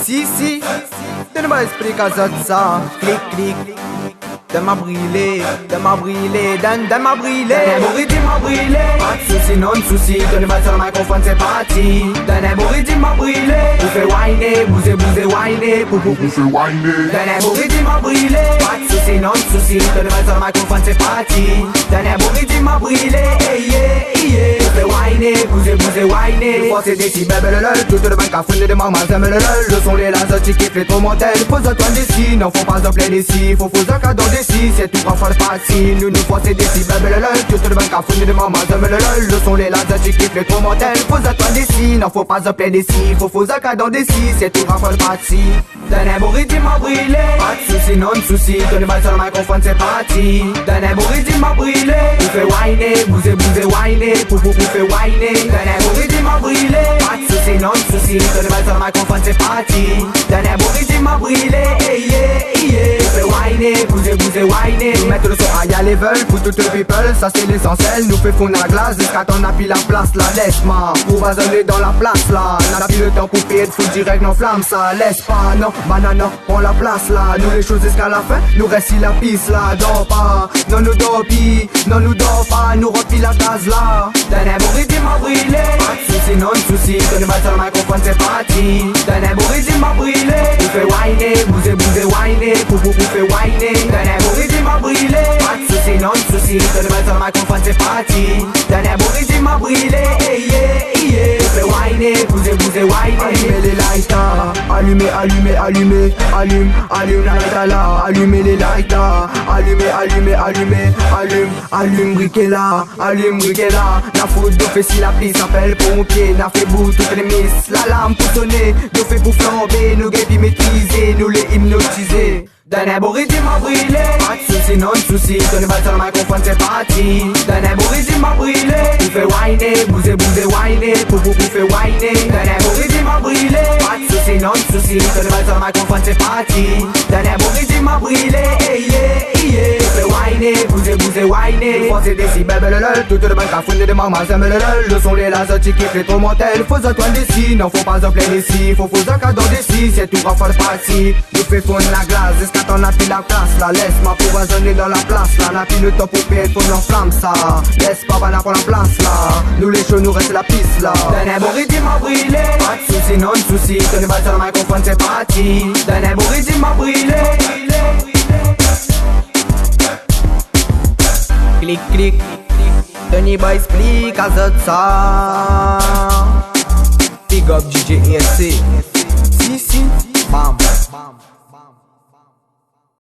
Si, donne-moi expliquer ça. Clic, clic. De m'a brûlé, donne-moi brûlé. Bourridi m'a brûlé. Pas de soucis, non de soucis. Donne-moi sur le microphone, c'est parti. Bourridi m'a brûlé. Vous fait whiner, bousez, whiner. Vous fait whiner. Bourridi m'a brûlé. Pas de soucis, non de soucis. Donne-moi sur le microphone, c'est parti. Bourridi m'a brûlé. Vous fait whiner, bousez, whiner. Le c'est des si bébé le lol. Tout le bain cafouine de maman, j'aime le lol. Le son les lasers, qui kiffent les trop mortels. Faut toi d'ici, non faut pas en plein d'ici. Faut un cadeau d'ici, c'est tout pas facile. Nous c'est des si bébé le lol. Tout le bain cafouine de maman, j'aime le lol. Le son les lasers, qui kiffent les trop mortels. Faut toi d'ici, non faut pas en plein d'ici. Faut un cadeau d'ici, c'est tout pas facile. Bourridi m'a brûlé. Pas de soucis, non de soucis. Donne-moi sur le microphone, c'est parti. Bourridi m'a brûlé. Vous fait whiner, bousez, whiner. Vous fait whiner. Bourridi m'a brûlé. Pas de soucis, non de soucis. Donne-moi sur le microphone, c'est parti. Bourridi m'a brûlé. Vous fait whiner, bousez, whiner. Nous mettre le son high level pour tout le people, ça c'est l'essentiel. Nous fait fondre la glace jusqu'à ton appui la place là. Laisse-moi, pour basonner dans la place là. N'a plus le temps pour payer de foot direct, non flamme ça. Laisse pas, non, banana, prends la place là. Nous les choses jusqu'à la fin, nous reste la piste là. Dors pas, non nous dors pas, nous remplis la case là. Bourridi m'a brûlé. Pas de soucis, non de soucis. Donne-moi sur le microphone, c'est parti. Bourridi m'a brûlé. Vous fait whiner, bousez, whiner. Vous fait whiner. Bourridi m'a brûlé. Pas de soucis, non de soucis. Donne-moi sur le microphone, c'est parti. Bourridi m'a brûlé. Vous fait whiner, bousez, whiner. Allumez les lighters, allume lighter là. Allumez les lighters, allume briquet là, La faute de fait si la piste s'appelle pompier. N'a fait bout toutes les miss, la lame pour sonner. Nous fait pour flamber, nous guettes maîtriser, nous les hypnotiser. Bourridi m'a brûlé. Pas de soucis, non de soucis. Donne-moi sur le microphone, c'est parti. Bourridi m'a brûlé. Vous fait whiner, bousez, whiner. Vous fait whiner. Bourridi m'a brûlé. Pas de soucis, non de soucis. Donne-moi sur le microphone, c'est parti. Bourridi m'a brûlé. Vous fait whiner, bousez, whiner. C'est des si bébé le lol. Tout le bain cafouine de maman, j'aime le lol. Le son les lasers, qui kiffent les trop mortels. Faut un toile d'ici, non faut pas en plein d'ici. Faut un cadeau d'ici, c'est tout pas facile. Nous fait fondre la glace. Quand on a pris la place là, laisse-moi poisonner dans la place là. On a pris le temps pour payer pour l'enflamme ça. Laisse pas banane pour la place là. Nous les chauds nous reste la piste là. Bourridi m'a brûlé. Pas de soucis, non de soucis. Donne-moi sur le microphone, c'est parti. Bourridi m'a brûlé. Clic, clic. Tony Boy explique à ça. Big up DJ ESC. Si, bam.